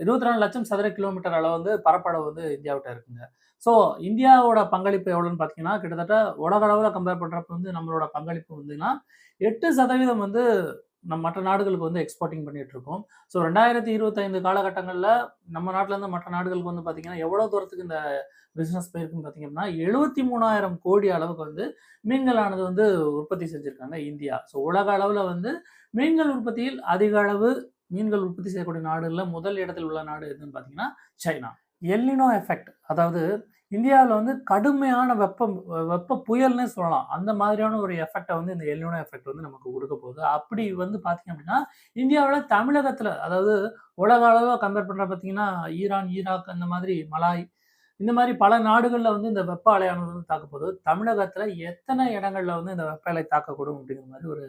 24 லட்சம் சதுர கிலோமீட்டர் அளவு வந்து பரப்பளவு வந்து இந்தியாவிட்ட இருக்குங்க. ஸோ இந்தியாவோட பங்களிப்பு எவ்வளோன்னு பார்த்தீங்கன்னா, கிட்டத்தட்ட உலக அளவுல கம்பேர் பண்றப்ப வந்து நம்மளோட பங்களிப்பு வந்துன்னா 8% வந்து மற்ற நாடுகளுக்கு வந்து எக்ஸ்போர்ட்டிங் பண்ணிட்டு இருக்கோம். ஸோ 2025 காலகட்டங்கள்ல நம்ம நாட்டுல இருந்து மற்ற நாடுகளுக்கு வந்து பார்த்தீங்கன்னா, எவ்வளோ தூரத்துக்கு இந்த பிசினஸ் போயிருக்குன்னு பார்த்தீங்கன்னா, 73,000 கோடி அளவுக்கு வந்து மீன்களானது வந்து உற்பத்தி செஞ்சிருக்காங்க இந்தியா. ஸோ உலக அளவுல வந்து மீன்கள் உற்பத்தியில் அதிக அளவு மீன்கள் உற்பத்தி செய்யக்கூடிய நாடுகள்ல முதல் இடத்தில் உள்ள நாடு எதுன்னு பார்த்தீங்கன்னா, சைனா. எல்னினோ எஃபெக்ட் அதாவது இந்தியாவுல வந்து கடுமையான வெப்ப புயல்னே சொல்லலாம். அந்த மாதிரியான ஒரு எஃபெக்ட்ட வந்து இந்த எல்னினோ எஃபெக்ட் வந்து நமக்கு குடுக்க போகுது. அப்படி வந்து பார்த்தீங்க அப்படின்னா, இந்தியாவுல தமிழகத்துல அதாவது உலக அளவுல கம்பேர் பண்ற பார்த்தீங்கன்னா, ஈரான், ஈராக் அந்த மாதிரி மலாய் இந்த மாரி பல நாடுகள்ல வந்து இந்த வெப்ப அலையானது வந்து தாக்கப்போது. தமிழகத்துல எத்தன இடங்கள்ல வந்து இந்த வெப்ப அலை தாக்கக்கூடும் அப்படிங்கிற மாரி ஒரு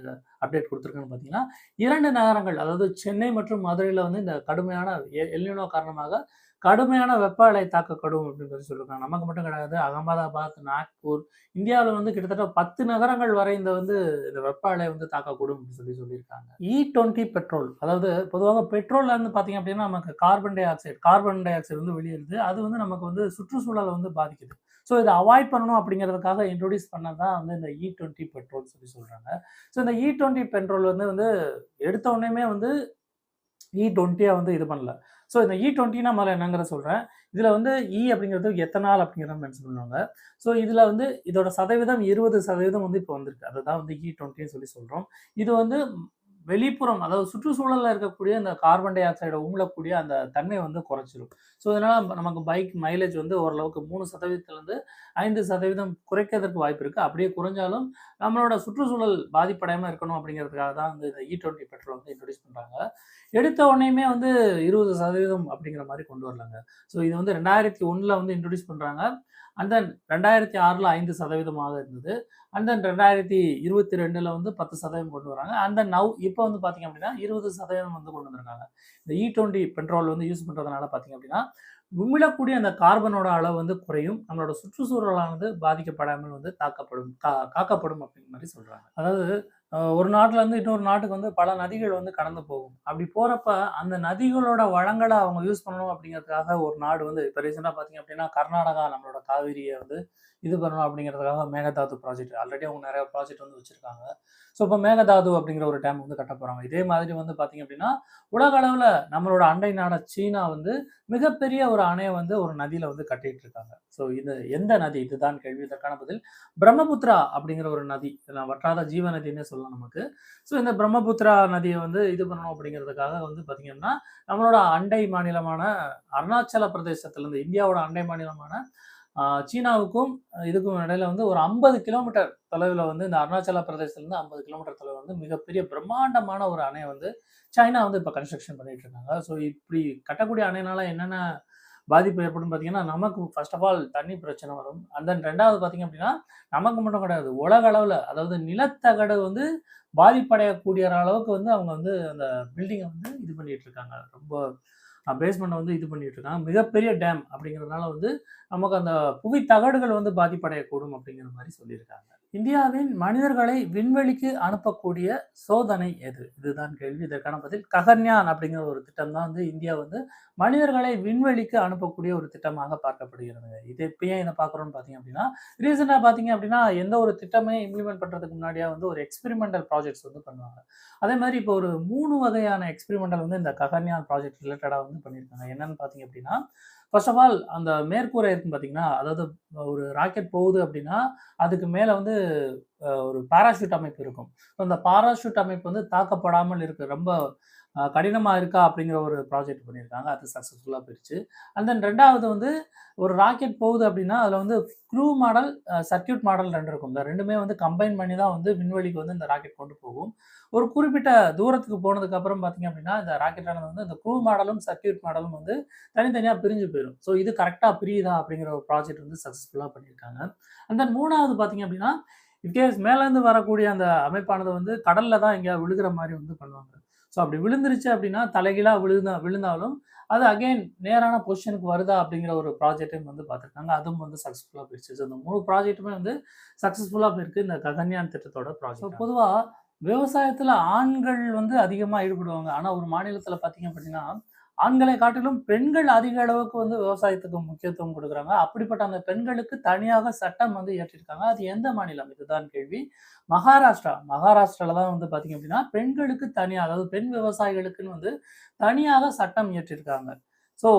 அப்டேட் குடுத்துருக்காங்கன்னு பார்த்தீங்கன்னா, 2 நகரங்கள் அதாவது சென்னை மற்றும் மதுரையில வந்து இந்த கடுமையான எல்னினோ காரணமாக கடுமையான வெப்ப அலை தாக்கக்கூடும் அப்படின்னு சொல்லி சொல்லியிருக்காங்க. நமக்கு மட்டும் கிடையாது. அகமதாபாத், நாக்பூர் இந்தியாவுல வந்து கிட்டத்தட்ட 10 நகரங்கள் வரை இந்த வெப்ப அலை வந்து தாக்கக்கூடும் அப்படின்னு சொல்லியிருக்காங்க. E20 பெட்ரோல் அதாவது பொதுவாக பெட்ரோல்ல இருந்து பார்த்தீங்க அப்படின்னா, நமக்கு கார்பன் டை ஆக்சைடு வந்து வெளியேறுது. அது வந்து நமக்கு வந்து சுற்றுச்சூழல வந்து பாதிக்குது. ஸோ இத அவாய்ட் பண்ணணும் அப்படிங்கிறதுக்காக இன்ட்ரோடியூஸ் பண்ணது தான் வந்து இந்த E20 பெட்ரோல்னு சொல்றாங்க. ஸோ இந்த E20 பெட்ரோல் வந்து வந்து எடுத்த உடனேயுமே வந்து E20 வந்து இது பண்ணல. ஸோ இந்த E20னா முதல்ல என்னங்கிறத சொல்றேன். இதுல வந்து அப்படிங்கிறது எத்தனால் அப்படிங்கிறத மென்ஷன் பண்ணுவாங்க. ஸோ இதுல வந்து இதோட சதவீதம் 20% வந்து இப்போ வந்திருக்கு. அததான் வந்து E20ன்னு சொல்றோம். இது வந்து வெளிப்புறம் அதாவது சுற்றுச்சூழல்ல இருக்கக்கூடிய இந்த கார்பன் டை ஆக்சைட உமிழக்கூடிய அந்த தன்மைய வந்து குறைச்சிரும். ஸோ இதனால நமக்கு பைக் மைலேஜ் வந்து ஓரளவுக்கு 3% 5% குறைக்கிறதுக்கு வாய்ப்பு இருக்கு. அப்படியே குறைஞ்சாலும் நம்மளோட சுற்றுச்சூழல் பாதிப்படையாம இருக்கணும் அப்படிங்கிறதுக்காக தான் வந்து இந்த E20 பெட்ரோல் வந்து இன்ட்ரோடியூஸ் பண்றாங்க. எடுத்த உடனேயுமே வந்து 20% அப்படிங்கிற மாரி கொண்டு வரலங்க. ஸோ இது வந்து 2001ல வந்து இன்ட்ரோடியூஸ் பண்றாங்க. அண்ட் தென் 2006ல 5% இருந்தது. அண்ட் தென் 2022ல வந்து 10% கொண்டு வராங்க. அண்ட் தென் நவ் இப்போ வந்து பார்த்தீங்க அப்படின்னா 20% வந்து கொண்டு வந்திருக்காங்க. இந்த E20 பெட்ரோல் வந்து யூஸ் பண்றதுனால பார்த்தீங்க அப்படின்னா, உமிழக்கூடிய அந்த கார்பனோட அளவு வந்து குறையும். நம்மளோட சுற்றுச்சூழலானது பாதிக்கப்படாமல் வந்து காக்கப்படும் அப்படிங்கிற மாரி சொல்றாங்க. அதாவது ஒரு நாட்டுல இருந்து இன்னொரு நாட்டுக்கு வந்து பல நதிகள் வந்து கடந்து போகும். அப்படி போறப்ப அந்த நதிகளோட வளங்கள அவங்க யூஸ் பண்ணணும் அப்படிங்கிறதுக்காக ஒரு நாடு வந்து இப்ப ரீசென்ட்டா பார்த்தீங்க அப்படின்னா, கர்நாடகா நம்மளோட காவிரிய வந்து இது பண்ணணும் அப்படிங்கிறதுக்காக மேகதாது ப்ராஜெக்ட் ஆல்ரெடி அவங்க நெறைய ப்ராஜெக்ட் வந்து வச்சிருக்காங்க. ஸோ இப்போ மேகதாது அப்படிங்கிற ஒரு டேம் வந்து கட்டப் போறாங்க. இதே மாதிரி வந்து பார்த்தீங்க அப்படின்னா, உலக அளவுல நம்மளோட அண்டை நாடா சீனா வந்து மிகப்பெரிய ஒரு அணைய வந்து ஒரு நதியில வந்து கட்டிட்டு இருக்காங்க. ஸோ இது எந்த நதி? இதுதான் கேள்வி. இதற்கான பதில் பிரம்மபுத்திரா அப்படிங்கிற ஒரு நதி. இதெல்லாம் வற்றாத ஜீவ நதின்னே சொல்லலாம் நமக்கு. ஸோ இந்த பிரம்மபுத்திரா நதிய வந்து இது பண்ணணும் அப்படிங்கிறதுக்காக வந்து பார்த்தீங்கன்னா, நம்மளோட அண்டை மாநிலமான அருணாச்சல பிரதேசத்திலிருந்து இந்தியாவோட அண்டை மாநிலமான சீனாவுக்கும் இதுக்கும் இடையில வந்து ஒரு 50 கிலோமீட்டர் தொலைவில வந்து இந்த அருணாச்சல பிரதேசத்திலிருந்து 50 கிலோமீட்டர் தொலைவில வந்து மிகப்பெரிய பிரம்மாண்டமான ஒரு அணைய வந்து சைனா வந்து இப்ப கன்ஸ்ட்ரக்ஷன் பண்ணிட்டு இருக்காங்க. ஸோ இப்படி கட்டக்கூடிய அணையினால என்னென்ன பாதிப்பு ஏற்படும் பார்த்தீங்கன்னா, நமக்கு ஃபர்ஸ்ட் ஆஃப் ஆல் தண்ணி பிரச்சனை வரும். அண்ட் தென் 2வது பார்த்தீங்க அப்படின்னா, நமக்கு மட்டும் கிடையாது. உலக அளவுல அதாவது நிலத்தகடு வந்து பாதிப்படையக்கூடிய அளவுக்கு வந்து அவங்க வந்து அந்த பில்டிங்க வந்து இது பண்ணிட்டு இருக்காங்க. ரொம்ப பேஸ்மெண்ட்ட வந்து இது பண்ணிட்டு இருக்காங்க. மிகப்பெரிய டேம் அப்படிங்கிறதுனால வந்து நமக்கு அந்த புவி தகடுகள் வந்து பாதிப்படையக்கூடும் அப்படிங்கிற மாரி சொல்லியிருக்காங்க. இந்தியாவின் மனிதர்களை விண்வெளிக்கு அனுப்பக்கூடிய சோதனை எது? இதுதான் கேள்வி. இதற்கான பதில் ககன்யான் அப்படிங்கிற ஒரு திட்டம் தான் வந்து இந்தியா வந்து மனிதர்களை விண்வெளிக்கு அனுப்பக்கூடிய ஒரு திட்டமாக பார்க்கப்படுகிறது. இது இப்ப ஏன் இத பார்க்குறோம்னு பார்த்தீங்க அப்படின்னா, ரீசென்ட்டா பார்த்தீங்க அப்படின்னா, எந்த ஒரு திட்டமே இம்ப்ளிமெண்ட் பண்றதுக்கு முன்னாடியே வந்து ஒரு எக்ஸ்பெரிமெண்டல் ப்ராஜெக்ட்ஸ் வந்து பண்ணுவாங்க. அதே மாரி இப்போ ஒரு 3 வகையான எக்ஸ்பெரிமெண்டல் வந்து இந்த ககன்யான் ப்ராஜெக்ட் ரிலேட்டடா வந்து பண்ணியிருக்காங்க. என்னன்னு பார்த்தீங்க அப்படின்னா, ஃபர்ஸ்ட் ஆஃப் ஆல் அந்த மேற்கூரை இருக்கும் பார்த்தீங்கன்னா, அதாவது ஒரு ராக்கெட் போகுது அப்படின்னா, அதுக்கு மேல வந்து ஒரு பாராசூட் அமைப்பு இருக்கும். அந்த பாராசூட் அமைப்பு வந்து தாக்கப்படாமல் இருக்கு. ரொம்ப கடினமா இருக்கா அப்படிங்கிற ஒரு ப்ராஜெக்ட் பண்ணியிருக்காங்க. அது சக்சஸ்ஃபுல்லா போயிருச்சு. அண்ட் தென் 2வது வந்து ஒரு ராக்கெட் போகுது அப்படின்னா, அதில வந்து க்ரூ மாடல், சர்க்யூட் மாடல் 2 இருக்கும். இந்த 2மே வந்து கம்பைன் பண்ணி தான் வந்து விண்வெளிக்கு வந்து இந்த ராக்கெட் கொண்டு போகும். ஒரு குறிப்பிட்ட தூரத்துக்கு போனதுக்கு அப்புறம் பார்த்தீங்க அப்படின்னா, இந்த ராக்கெட் ஆனது வந்து இந்த க்ரூ மாடலும், சர்க்யூட் மாடலும் வந்து தனித்தனியா பிரிஞ்சு போயிரும். ஸோ இது கரெக்ட்டா பிரியுதா அப்படிங்கிற ஒரு ப்ராஜெக்ட் வந்து சக்சஸ்ஃபுல்லா பண்ணியிருக்காங்க. அண்ட் தென் 3வது பார்த்தீங்க அப்படின்னா, இன்கேஸ் மேலேருந்து வரக்கூடிய அந்த அமைப்பானது வந்து கடல்ல தான் எங்கேயாவது விழுகுற மாரி வந்து பண்ணுவாங்க. ஸோ அப்படி விழுந்துருச்சு அப்படின்னா, தலைகீழா விழுந்தாலும், அது அகைன் நேரான பொசிஷனுக்கு வருதா அப்படிங்கிற ஒரு ப்ராஜெக்ட்டும் வந்து பார்த்துருக்காங்க. அதுவும் வந்து சக்சஸ்ஃபுல்லா போயிருச்சு. ஸோ இந்த 3 ப்ராஜெக்ட்டுமே வந்து சக்சஸ்ஃபுல்லா போயிருக்கு. இந்த ககன்யான் திட்டத்தோட ப்ராஜெக்ட். ஸோ பொதுவா விவசாயத்துல ஆண்கள் வந்து அதிகமா ஈடுபடுவாங்க. ஆனா ஒரு மாநிலத்தில பார்த்தீங்க அப்படின்னா, ஆண்களை காட்டிலும் பெண்கள் அதிக அளவுக்கு வந்து விவசாயத்துக்கு முக்கியத்துவம் குடுக்குறாங்க. அப்படிப்பட்ட அந்த பெண்களுக்கு தனியாக சட்டம் வந்து இயற்றியிருக்காங்க. அது எந்த மாநிலம்? இதுதான் கேள்வி. மகாராஷ்டிரா. மகாராஷ்டிரால தான் வந்து பார்த்தீங்க அப்படின்னா, பெண்களுக்கு தனியா அதாவது பெண் விவசாயிகளுக்குன்னு வந்து தனியாக சட்டம் இயற்றியிருக்காங்க. ஸோ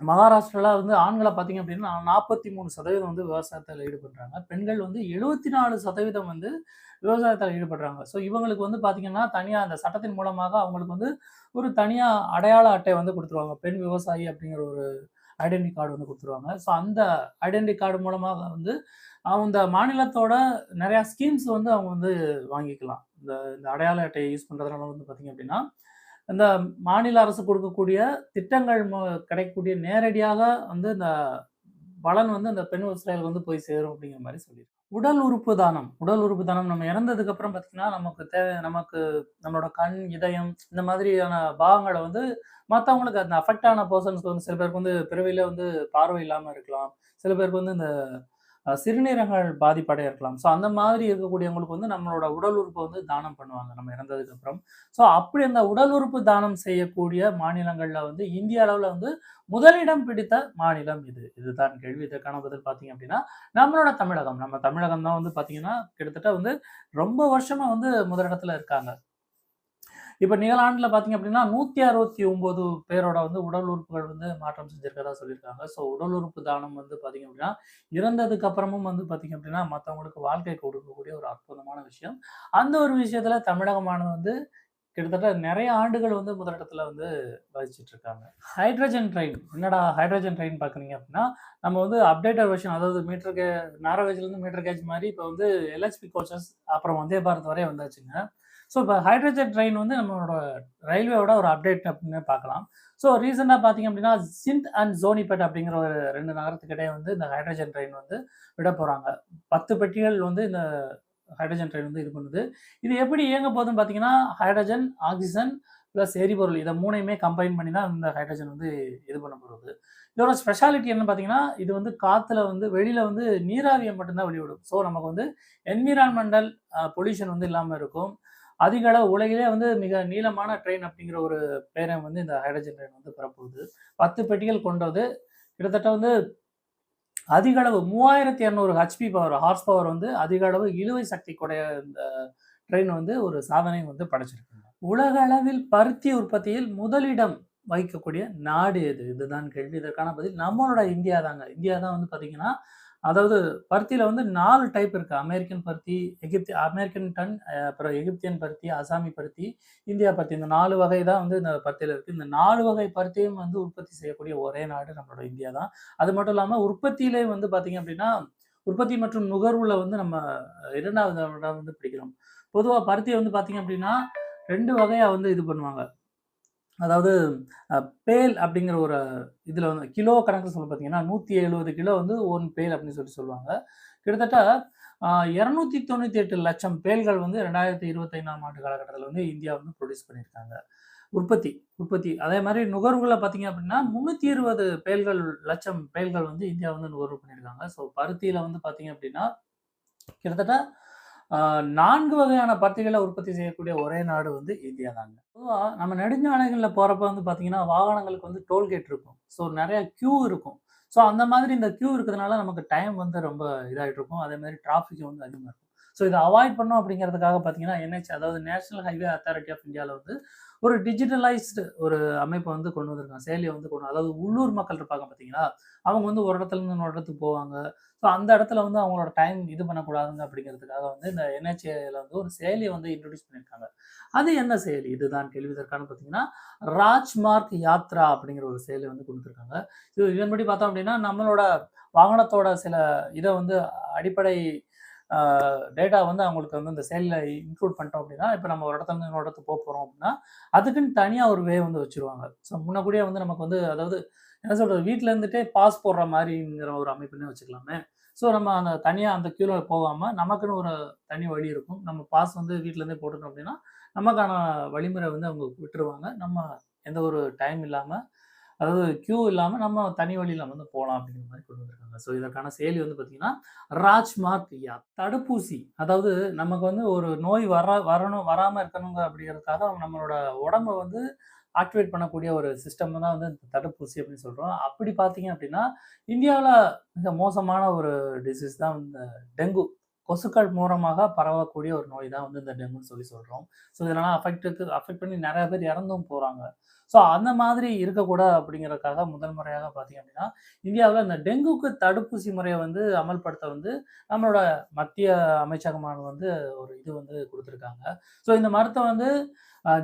மகாராஷ்டிரால வந்து ஆண்கள பார்த்தீங்க அப்படின்னா 43% வந்து விவசாயத்தில ஈடுபடுறாங்க. பெண்கள் வந்து 74% வந்து விவசாயத்தில ஈடுபடுறாங்க. ஸோ இவங்களுக்கு வந்து பார்த்தீங்கன்னா, தனியா அந்த சட்டத்தின் மூலமாக அவங்களுக்கு வந்து ஒரு தனியா அடையாள அட்டை வந்து குடுத்துருவாங்க. பெண் விவசாயி அப்படிங்கிற ஒரு ஐடென்டி கார்டு வந்து குடுத்துருவாங்க. ஸோ அந்த ஐடென்டி கார்டு மூலமாக வந்து அந்த மாநிலத்தோட நெறைய ஸ்கீம்ஸ் வந்து அவங்க வந்து வாங்கிக்கலாம். இந்த இந்த அடையாள அட்டையை யூஸ் பண்றதுனால வந்து பார்த்தீங்க அப்படின்னா, இந்த மாநில அரசு கொடுக்கக்கூடிய திட்டங்கள் கிடைக்கக்கூடிய நேரடியாக வந்து இந்த பலன் வந்து அந்த பெண் விவசாயிகளுக்கு வந்து போய் சேரும் அப்படிங்கிற மாரி சொல்லியிருக்காங்க. உடல் உறுப்பு தானம். உடல் உறுப்பு தானம் நம்ம இறந்ததுக்கு அப்புறம் பார்த்தீங்கன்னா, நமக்கு நம்மளோட கண், இதயம் இந்த மாதிரியான பாகங்கள வந்து மத்தவங்களுக்கு அந்த அஃபெக்ட் ஆன பெர்சன்ஸ்க்கு வந்து சில பேருக்கு வந்து பிறவியிலே வந்து பார்வை இல்லாம இருக்கலாம். சில பேருக்கு வந்து இந்த சிறுநீரகங்கள் பாதிப்படைய இருக்கலாம். ஸோ அந்த மாதிரி இருக்கக்கூடியவங்களுக்கு வந்து நம்மளோட உடல் உறுப்ப வந்து தானம் பண்ணுவாங்க, நம்ம இறந்ததுக்கு அப்புறம். ஸோ அப்படி அந்த உடல் உறுப்பு தானம் செய்யக்கூடிய மாநிலங்கள்ல வந்து இந்திய அளவுல வந்து முதலிடம் பிடித்த மாநிலம் இது. இதுதான் கேள்வி. இதற்கான பதில் பார்த்தீங்க அப்படின்னா, நம்மளோட தமிழகம். நம்ம தமிழகம் தான் வந்து பார்த்தீங்கன்னா, கிட்டத்தட்ட வந்து ரொம்ப வருஷமா வந்து முதலிடத்துல இருக்காங்க. இப்ப நிகழாண்டுல பார்த்தீங்க அப்படின்னா, 169 பேரோட வந்து உடல் உறுப்புகள் வந்து மாற்றம் செஞ்சிருக்கிறதா சொல்லியிருக்காங்க. ஸோ உடல் உறுப்பு தானம் வந்து பார்த்தீங்க அப்படின்னா, இறந்ததுக்கு அப்புறமும் வந்து பார்த்தீங்க அப்படின்னா, மத்தவங்களுக்கு வாழ்க்கை கொடுக்கக்கூடிய ஒரு அற்புதமான விஷயம். அந்த ஒரு விஷயத்துல தமிழகமானது வந்து கிட்டத்தட்ட நெறைய ஆண்டுகள் வந்து முதலிடத்துல வந்து வகிச்சிட்டு இருக்காங்க. Hydrogen train. என்னடா ஹைட்ரஜன் ட்ரெயின் பார்க்குறீங்க அப்படின்னா, நம்ம வந்து அப்டேட்டட் வெர்ஷன் அதாவது நாரோ கேஜ்லேருந்து மீட்டர் கேஜ் மாரி இப்ப வந்து எல்ஹெச்பி கோச்சஸ் அப்புறம் வந்தே பாரத் வரை வந்தாச்சுங்க. ஸோ இப்ப ஹைட்ரஜன் ட்ரெயின் வந்து நம்மளோட ரயில்வேவோட ஒரு அப்டேட் அப்படின்னு பார்க்கலாம். ஸோ ரீசென்ட்டா பார்த்தீங்க அப்படின்னா, சிந்த் அண்ட் சோனிபட் அப்படிங்கிற ஒரு 2 நகரத்துக்கு இடையே வந்து இந்த ஹைட்ரஜன் ட்ரெயின் வந்து விடப்போறாங்க. 10 பெட்டிகள் வந்து இந்த ஹைட்ரஜன் ட்ரெயின் வந்து இது பண்ணுது. இது எப்படி இயங்க போகுதுன்னு பார்த்தீங்கன்னா, ஹைட்ரஜன், ஆக்ஸிஜன் பிளஸ் எரிபொருள் இத 3யுமே கம்பைன் பண்ணி தான் இந்த ஹைட்ரஜன் வந்து இது பண்ண போறது. இதோட ஸ்பெஷாலிட்டி என்னன்னு பார்த்தீங்கன்னா, இது வந்து காத்துல வந்து வெளியில வந்து நீராவிய மட்டும் தான் வெளிவிடும். ஸோ நமக்கு வந்து என்விரான்மென்டல் பொல்யூஷன் வந்து இல்லாம இருக்கும். அதிக அளவு உலகிலே வந்து மிக நீளமான ட்ரெயின் அப்படிங்கிற ஒரு பேர வந்து இந்த ஹைட்ரஜன் ட்ரெயின் வந்து பெறப்போகுது. 10 பெட்டிகள் கொண்டது. கிட்டத்தட்ட வந்து அதிக அளவு 3200 ஹெச்பி பவர் ஹார்ஸ் பவர் வந்து அதிக அளவு இழுவை சக்தி கொடைய இந்த ட்ரெயின் வந்து ஒரு சாதனை வந்து படைச்சிருக்குங்க. உலக அளவில் பருத்தி உற்பத்தியில் முதலிடம் வகிக்கக்கூடிய நாடு எது? இதுதான் கேள்வி. இதற்கான பதில் நம்மளோட இந்தியா தாங்க. இந்தியா தான் வந்து பார்த்தீங்கன்னா, அதாவது பருத்தியில வந்து 4 டைப் இருக்கு. அமெரிக்கன் பருத்தி, அமெரிக்கன் டன், அப்புறம் எகிப்தியன் பருத்தி, அசாமி பருத்தி, இந்தியா பருத்தி. இந்த 4 வகை தான் வந்து இந்த பருத்தியில இருக்கு. இந்த 4 வகை பருத்தியும் வந்து உற்பத்தி செய்யக்கூடிய ஒரே நாடு நம்மளோட இந்தியா தான். அது மட்டும் இல்லாம உற்பத்தியிலே வந்து பார்த்தீங்க அப்படின்னா, உற்பத்தி மற்றும் நுகர்வுல வந்து நம்ம 2வது இடம் வந்து பிடிக்கிறோம். பொதுவா பருத்திய வந்து பார்த்தீங்க அப்படின்னா, 2 வகையா வந்து இது பண்ணுவாங்க. அதாவது அ பேல் அப்படிங்கிற ஒரு இதுல வந்து கிலோ கணக்குல சொல்ல பார்த்தீங்கன்னா, 170 கிலோ வந்து 1 பேல் அப்படின்னு சொல்லுவாங்க. கிட்டத்தட்ட 298,00,000 பேல்கள் வந்து 2025ஆம் ஆண்டு காலகட்டத்தில வந்து இந்தியா வந்து புரொடியூஸ் பண்ணியிருக்காங்க. உற்பத்தி உற்பத்தி. அதே மாரி நுகர்வுல பார்த்தீங்க அப்படின்னா, 320 லட்சம் பேல்கள் வந்து இந்தியா வந்து நுகர்வு பண்ணியிருக்காங்க. ஸோ பருத்தியில வந்து பார்த்தீங்க அப்படின்னா, கிட்டத்தட்ட அ 4 வகையான பருத்திகள உற்பத்தி செய்யக்கூடிய ஒரே நாடு வந்து இந்தியா தாங்க. பொதுவா நம்ம நெடுஞ்சாலைகள்ல போறப்ப வந்து பார்த்தீங்கன்னா, வாகனங்களுக்கு வந்து டோல்கேட் இருக்கும். ஸோ நெறைய கியூ இருக்கும். ஸோ அந்த மாதிரி இந்த கியூ இருக்கிறதுனால நமக்கு டைம் வந்து ரொம்ப இதாயிட்டு இருக்கும். அதே மாரி டிராஃபிக் வந்து அதிகமா இருக்கும். ஸோ இத அவாய்ட் பண்ணணும் அப்படிங்கிறதுக்காக பார்த்தீங்கன்னா, அதாவது நேஷனல் ஹைவே அத்தாரிட்டி ஆஃப் இந்தியால வந்து ஒரு டிஜிட்டலைஸ்டு ஒரு அமைப்ப வந்து கொண்டு வந்திருக்காங்க. செயலிய வந்து அதாவது உள்ளூர் மக்கள் இருப்பாங்க பார்த்தீங்களா? அவங்க வந்து ஒரு இடத்துலருந்து இன்னொரு இடத்துக்கு போவாங்க. ஸோ அந்த இடத்துல வந்து அவங்களோட டைம் இது பண்ணக்கூடாதுங்க அப்படிங்கிறதுக்காக வந்து இந்த NHAல வந்து ஒரு செயலிய வந்து இன்ட்ரோடியூஸ் பண்ணியிருக்காங்க. அது என்ன செயலி? இதுதான் கேள்வி. இதற்கான பார்த்தீங்கன்னா, ராஜ்மார்க் யாத்ரா அப்படிங்கிற ஒரு செயலி வந்து குடுத்துருக்காங்க. இதன்படி பார்த்தோம் அப்படின்னா, நம்மளோட வாகனத்தோட சில இத வந்து அடிப்படை அ டேட்டா வந்து அவங்களுக்கு வந்து இந்த செயலில இன்க்ளூட் பண்ணிட்டோம் அப்படின்னா, இப்ப நம்ம ஒரு இடத்துலருந்து இன்னொரு இடத்துக்கு போறோம் அப்படின்னா, அதுக்குன்னு தனியா ஒரு வே வந்து வச்சுருவாங்க. ஸோ முன்னக்கூட்டியே வந்து நமக்கு வந்து அதாவது என்ன சொல்றது? வீட்ல இருந்துட்டே பாஸ் போடுற மாரிங்கிற ஒரு அமைப்புன்னே வச்சுக்கலாமே. ஸோ நம்ம அந்த தனியா அந்த கியூல போகாம, நமக்குன்னு ஒரு தனி வழி இருக்கும். நம்ம பாஸ் வந்து வீட்ல இருந்தே போட்டுட்டோம் அப்படின்னா, நமக்கான வழிமுறை வந்து அவங்க விட்டுருவாங்க. நம்ம எந்த ஒரு டைம் இல்லாம, அதாவது கியூ இல்லாம நம்ம தனி வழியில வந்து போலாம் அப்படிங்கிற மாரி கொண்டு வந்திருக்காங்க. ஸோ இதற்கான செயலி வந்து பார்த்தீங்கன்னா, ராஜ்மார்க் யாத். தடுப்பூசி. அதாவது நமக்கு வந்து ஒரு நோய் வராம இருக்கணுங்க அப்படிங்கிறதுக்காக நம்மளோட உடம்ப வந்து ஆக்டிவேட் பண்ணக்கூடிய ஒரு சிஸ்டம் தான் வந்து இந்த தடுப்பூசி அப்படின்னு சொல்றோம். அப்படி பார்த்தீங்க அப்படின்னா, இந்தியாவுல மிக மோசமான ஒரு டிசீஸ் தான் இந்த டெங்கு. கொசுக்கள் மூலமாக பரவக்கூடிய ஒரு நோய் தான் வந்து இந்த டெங்குன்னு சொல்றோம். ஸோ இதனால அஃபெக்ட் பண்ணி நெறைய பேர் இறந்தும் போறாங்க. ஸோ அந்த மாதிரி இருக்கக்கூடாது அப்படிங்கிறதுக்காக முதல் முறையாக பார்த்தீங்க அப்படின்னா, இந்தியாவுல இந்த டெங்குக்கு தடுப்பூசி முறைய வந்து அமல்படுத்த வந்து நம்மளோட மத்திய அமைச்சகமானது வந்து ஒரு இது வந்து குடுத்துருக்காங்க. ஸோ இந்த மருத்துவம் வந்து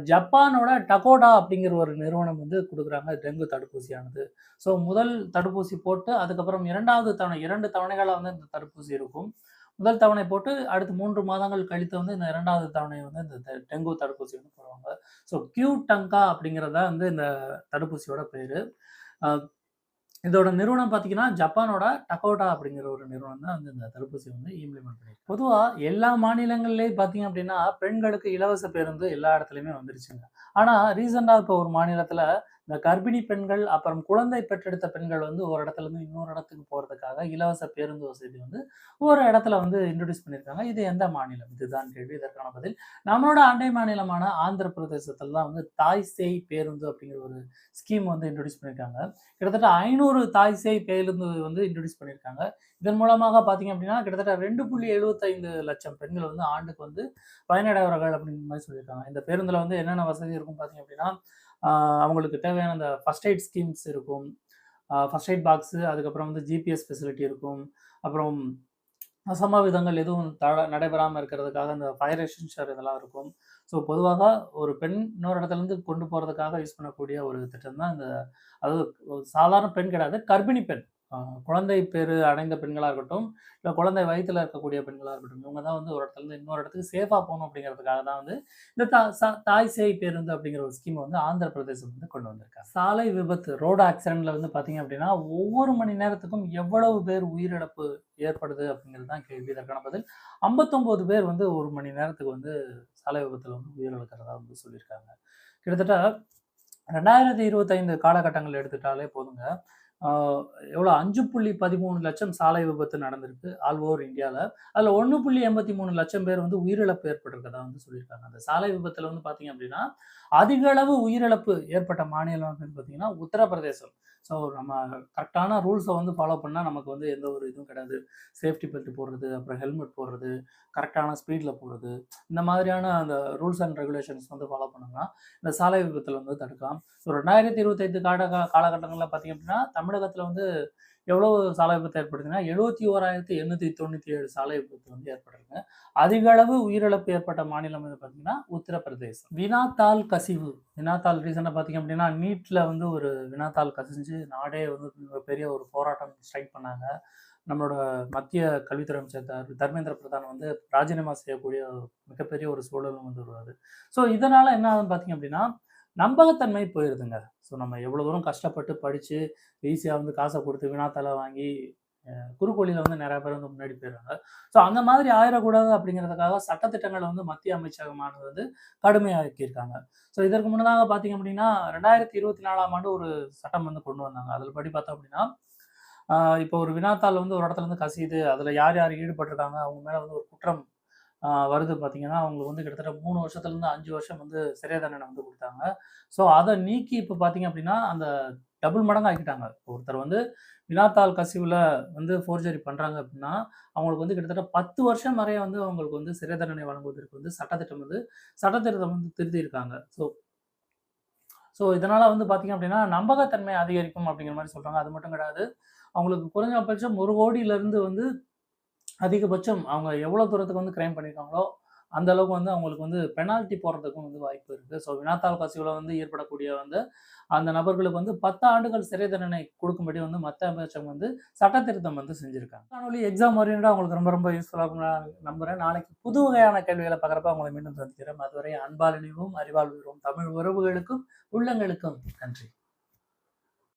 ஜப்பானோட டகோடா அப்படிங்கிற ஒரு நிறுவனம் வந்து குடுக்குறாங்க டெங்கு தடுப்பூசியானது. ஸோ முதல் தடுப்பூசி போட்டு அதுக்கப்புறம் 2வது தவணை 2 தவணைகளா வந்து இந்த தடுப்பூசி இருக்கும். முதல் தவணை போட்டு அடுத்து 3 மாதங்கள் கழித்து வந்து இந்த 2வது தவணை வந்து இந்த டெங்கு தடுப்பூசி வந்து போடுவாங்க. ஸோ கியூடங்கா அப்படிங்கிறது தான் வந்து இந்த தடுப்பூசியோட பேரு. அ இதோட நிறுவனம் பார்த்தீங்கன்னா, ஜப்பானோட டகோடா அப்படிங்கிற ஒரு நிறுவனம் தான் வந்து இந்த தடுப்பூசிய வந்து இம்ப்ளிமெண்ட் பண்ணியிருக்கு. பொதுவா எல்லா மாநிலங்கள்லயும் பார்த்தீங்க அப்படின்னா, பெண்களுக்கு இலவச பேருந்து எல்லா இடத்துலயுமே வந்துருச்சுங்க. ஆனா ரீசென்ட்டா இப்போ ஒரு மாநிலத்தில இந்த கர்ப்பிணி பெண்கள், அப்புறம் குழந்தை பெற்றெடுத்த பெண்கள் வந்து ஒரு இடத்துல இருந்து இன்னொரு இடத்துக்கு போறதுக்காக இலவச பேருந்து வசதி வந்து ஒரு இடத்துல வந்து இன்ட்ரோடியூஸ் பண்ணியிருக்காங்க. இது எந்த மாநிலம்? இதுதான் கேள்வி. இதற்கான பதில் நம்மளோட அண்டை மாநிலமான ஆந்திர பிரதேசத்துல தான் வந்து தாய் சேய் பேருந்து அப்படிங்கிற ஒரு ஸ்கீம் வந்து இன்ட்ரோடியூஸ் பண்ணியிருக்காங்க. கிட்டத்தட்ட 500 தாய் சேய் பேருந்து வந்து இன்ட்ரோடியூஸ் பண்ணியிருக்காங்க. இதன் மூலமாக பார்த்தீங்க அப்படின்னா, கிட்டத்தட்ட 2,75 லட்சம் பெண்கள் வந்து ஆண்டுக்கு வந்து பயனடைவார்கள் அப்படிங்கிற மாரி சொல்லியிருக்காங்க. இந்த பேருந்துல வந்து என்னென்ன வசதி இருக்கும் பார்த்தீங்க அப்படின்னா, அவங்களுக்கு தேவையான அந்த ஃபர்ஸ்ட் எய்ட் ஸ்கீம்ஸ் இருக்கும். ஃபர்ஸ்ட் எய்ட் பாக்ஸு, அதுக்கப்புறம் வந்து ஜிபிஎஸ் ஃபெசிலிட்டி இருக்கும். அப்புறம் அசம்பாவிதங்கள் எதுவும் நடைபெறாம இருக்கிறதுக்காக அந்த ஃபயர் எக்ஸ்டிங்ஷர் இதெல்லாம் இருக்கும். ஸோ பொதுவாக ஒரு பெண் இன்னொரு இடத்துலருந்து கொண்டு போறதுக்காக யூஸ் பண்ணக்கூடிய ஒரு திட்டம் தான் இந்த அதாவது ஒரு சாதாரண பெண் கிடையாது. கர்ப்பிணி பெண். அ குழந்தை பேறு அடைந்த பெண்களா இருக்கட்டும், இல்ல குழந்தை வயித்துல இருக்கக்கூடிய பெண்களா இருக்கட்டும். இவங்க தான் வந்து ஒரு இடத்துலருந்து இன்னொரு இடத்துக்கு சேஃபா போணும் அப்படிங்கிறதுக்காக தான் வந்து இந்த தாய் சேய் பேருந்து அப்படிங்கிற ஒரு ஸ்கீம் வந்து ஆந்திர பிரதேசம் வந்து கொண்டு வந்திருக்காங்க. சாலை விபத்து, ரோடு ஆக்சிடென்ட்ல வந்து பார்த்தீங்க அப்படின்னா, ஒவ்வொரு மணி நேரத்துக்கும் எவ்வளவு பேர் உயிரிழப்பு ஏற்படுது அப்படிங்கிறது தான் கேள்வி. இதற்கான பதில் 59 பேர் வந்து 1 மணி நேரத்துக்கு வந்து சாலை விபத்துல வந்து உயிரிழக்கிறதா வந்து சொல்லியிருக்காங்க. கிட்டத்தட்ட 2025 காலகட்டங்கள் எடுத்துட்டாலே போதுங்க. ஆ எவ்வளோ 5.13 லட்சம் சாலை விபத்து நடந்திருக்கு ஆல் ஓவர் இந்தியால. அதுல 1.83 லட்சம் பேர் வந்து உயிரிழப்பு ஏற்பட்டிருக்கிறதா வந்து சொல்லியிருக்காங்க. அந்த சாலை விபத்துல வந்து பார்த்தீங்க அப்படின்னா, அதிக அளவு உயிரிழப்பு ஏற்பட்ட மாநிலம் அப்படின்னு பார்த்தீங்கன்னா, உத்தரப்பிரதேசம். ஸோ நம்ம கரெக்ட்டான ரூல்ஸ வந்து ஃபாலோ பண்ணா நமக்கு வந்து எந்த ஒரு இதுவும் கிடையாது. சேஃப்டி பெல்ட் போடுறது, அப்புறம் ஹெல்மெட் போடுறது, கரெக்ட்டான ஸ்பீட்ல போறது, இந்த மாதிரியான அந்த ரூல்ஸ் அண்ட் ரெகுலேஷன்ஸ் வந்து ஃபாலோ பண்ணோம்னா, இந்த சாலை விபத்துல வந்து தடுக்கலாம். ஸோ 2025 காலகட்டங்கள்ல பார்த்தீங்க அப்படின்னா, தமிழகத்துல வந்து எவ்வளவு சாலை விபத்து ஏற்படுதுன்னா, 71,897 சாலை விபத்து வந்து ஏற்பட்டிருக்கு. அதிக அளவு உயிரிழப்பு ஏற்பட்ட மாநிலம் வந்து பார்த்தீங்கன்னா, உத்தரப்பிரதேசம். வினாத்தாள் கசிவு. வினாத்தாள் ரீசென்ட்டா பார்த்தீங்க அப்படின்னா, நீட்ல வந்து ஒரு வினாத்தாள் கசிஞ்சு நாடே வந்து மிகப்பெரிய ஒரு போராட்டம் ஸ்ட்ரைக் பண்ணாங்க. நம்மளோட மத்திய கல்வித்துறை அமைச்சர் தர்மேந்திர பிரதான் வந்து ராஜினாமா செய்யக்கூடிய மிகப்பெரிய ஒரு சூழலும் வந்து உருவாகுது. ஸோ இதனால என்ன ஆகுதுன்னு பார்த்தீங்க அப்படின்னா, நம்பகத்தன்மை போயிருதுங்க. ஸோ நம்ம எவ்வளோ தூரம் கஷ்டப்பட்டு படிச்சு, ஈஸியா வந்து காச குடுத்து வினாத்தாள வாங்கி, குறுக்கு வந்து நெறைய பேர் வந்து முன்னாடி போயிடுறாங்க. ஸோ அந்த மாதிரி ஆயிறக்கூடாது அப்படிங்கிறதுக்காக சட்டதிட்டங்கள வந்து மத்திய அமைச்சகமானது வந்து கடுமையாக்கியிருக்காங்க. ஸோ இதற்கு முன்னதாக பார்த்தீங்க அப்படின்னா, 2024ஆம் ஆண்டு ஒரு சட்டம் வந்து கொண்டு வந்தாங்க. அதில படி பார்த்தோம் அப்படின்னா, ஆ இப்போ ஒரு வினாத்தாள் வந்து ஒரு இடத்துல இருந்து கசியுது. அதில யார் யார் ஈடுபட்டிருக்காங்க, அவங்க மேல வந்து ஒரு குற்றம் வருது பார்த்தீங்கன்னா, அவங்களுக்கு வந்து கிட்டத்தட்ட 3 வருஷத்துலருந்து 5 வருஷம் வந்து சிறை தண்டனை வந்து குடுத்தாங்க. ஸோ அத நீக்கி இப்ப பார்த்தீங்க அப்படின்னா, அந்த டபுள் மடங்கா ஆக்கிட்டாங்க. ஒருத்தர் வந்து வினாத்தாள் கசிவுல வந்து ஃபோர்ஜரி பண்றாங்க அப்படின்னா, அவங்களுக்கு வந்து கிட்டத்தட்ட 10 வருஷம் வரை வந்து அவங்களுக்கு வந்து சிறை தண்டனை வழங்குவதற்கு வந்து சட்டத்திருத்தம் வந்து திருத்தியிருக்காங்க. ஸோ இதனால வந்து பார்த்தீங்க அப்படின்னா, நம்பகத்தன்மை அதிகரிக்கும் அப்படிங்கிற மாரி சொல்றாங்க. அது மட்டும் கிடையாது. அவங்களுக்கு குறைஞ்சபட்சம் 1,00,00,000லிருந்து வந்து அதிகபட்சம் அவங்க எவ்வளோ தூரத்துக்கு வந்து கிரைம் பண்ணியிருக்காங்களோ, அந்த அளவுக்கு வந்து அவங்களுக்கு வந்து பெனால்டி போடுறதுக்கும் வந்து வாய்ப்பு இருக்கு. ஸோ வினாத்தாள் கசிவுல வந்து ஏற்படக்கூடிய வந்து அந்த நபர்களுக்கு வந்து 10 ஆண்டுகள் சிறை தண்டனை குடுக்கும்படி வந்து மத்திய அமைச்சகம் வந்து சட்ட திருத்தம் வந்து செஞ்சிருக்காங்க. காணொலி எக்ஸாம் ஓரியன்டடா உங்களுக்கு ரொம்ப ரொம்ப யூஸ்ஃபுல்லா இருக்கும்னு நான் நம்புறேன். நாளைக்கு புது வகையான கேள்விகள பார்க்குறப்ப உங்கள மீண்டும் சந்திக்கிறேன். அதுவரை அன்பால் இணைவோம், அறிவால் உயர்வோம். தமிழ் உறவுகளுக்கும், உள்ளங்களுக்கும் நன்றி.